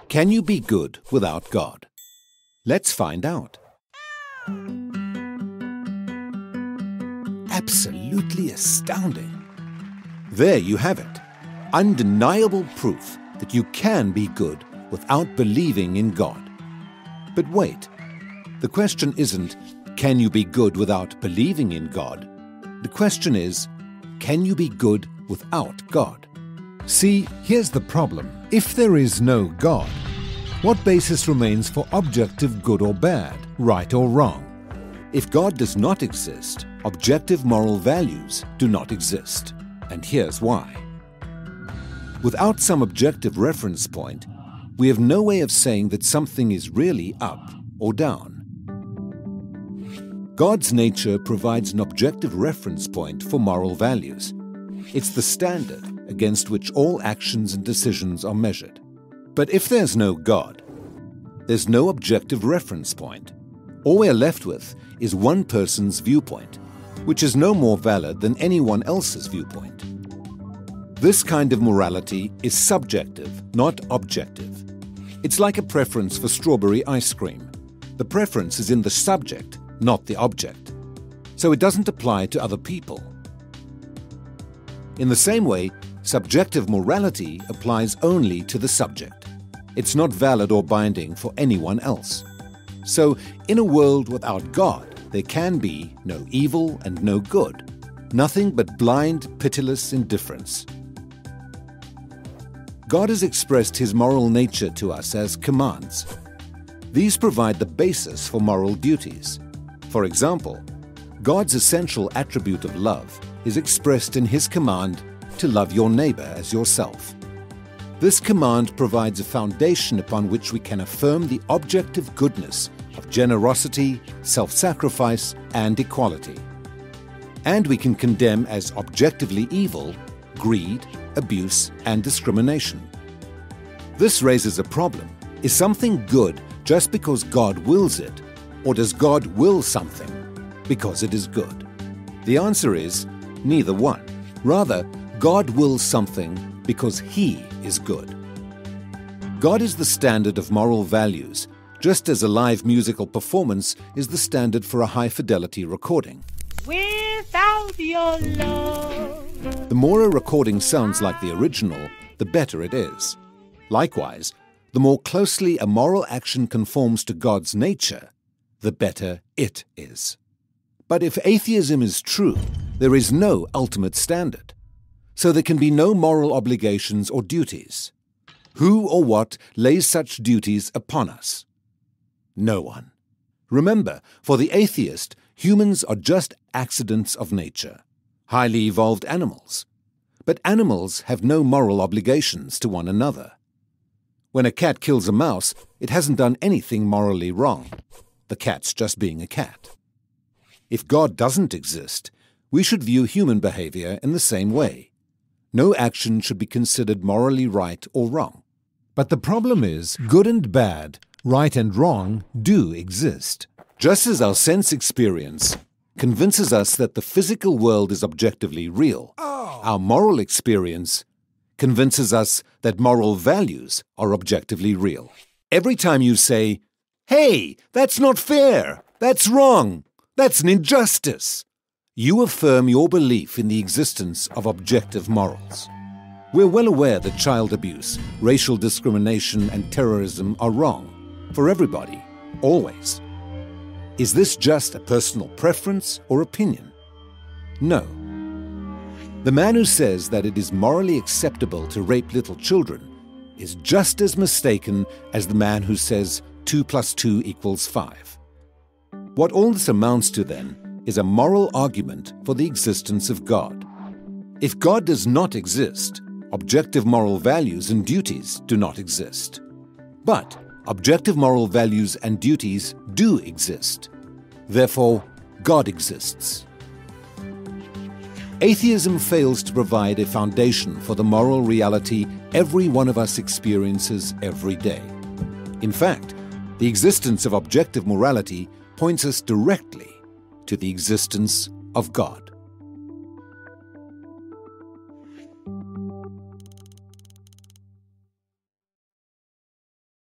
Can you be good without God? Let's find out. Absolutely astounding. There you have it. Undeniable proof that you can be good without believing in God. But wait, the question isn't, can you be good without believing in God? The question is, can you be good without God? See, here's the problem. If there is no God, what basis remains for objective good or bad, right or wrong? If God does not exist, objective moral values do not exist. And here's why. Without some objective reference point, we have no way of saying that something is really up or down. God's nature provides an objective reference point for moral values. It's the standard against which all actions and decisions are measured. But if there's no God, there's no objective reference point. All we're left with is one person's viewpoint, which is no more valid than anyone else's viewpoint. This kind of morality is subjective, not objective. It's like a preference for strawberry ice cream. The preference is in the subject, not the object. So it doesn't apply to other people. In the same way, subjective morality applies only to the subject. It's not valid or binding for anyone else. So, in a world without God, there can be no evil and no good, nothing but blind, pitiless indifference. God has expressed His moral nature to us as commands. These provide the basis for moral duties. For example, God's essential attribute of love is expressed in His command to love your neighbor as yourself. This command provides a foundation upon which we can affirm the objective goodness of generosity, self-sacrifice, and equality. And we can condemn as objectively evil greed, abuse, and discrimination. This raises a problem. Is something good just because God wills it, or does God will something because it is good? The answer is neither one. Rather, God wills something because He is good. God is the standard of moral values, just as a live musical performance is the standard for a high-fidelity recording. Without your love. The more a recording sounds like the original, the better it is. Likewise, the more closely a moral action conforms to God's nature, the better it is. But if atheism is true, there is no ultimate standard. So there can be no moral obligations or duties. Who or what lays such duties upon us? No one. Remember, for the atheist, humans are just accidents of nature, highly evolved animals. But animals have no moral obligations to one another. When a cat kills a mouse, it hasn't done anything morally wrong. The cat's just being a cat. If God doesn't exist, we should view human behavior in the same way. No action should be considered morally right or wrong. But the problem is, good and bad, right and wrong, do exist. Just as our sense experience convinces us that the physical world is objectively real, our moral experience convinces us that moral values are objectively real. Every time you say, "Hey, that's not fair, that's wrong, that's an injustice," you affirm your belief in the existence of objective morals. We're well aware that child abuse, racial discrimination, and terrorism are wrong for everybody, always. Is this just a personal preference or opinion? No. The man who says that it is morally acceptable to rape little children is just as mistaken as the man who says 2 + 2 = 5. What all this amounts to, then, is a moral argument for the existence of God. If God does not exist, objective moral values and duties do not exist. But objective moral values and duties do exist. Therefore, God exists. Atheism fails to provide a foundation for the moral reality every one of us experiences every day. In fact, the existence of objective morality points us directly to the existence of God.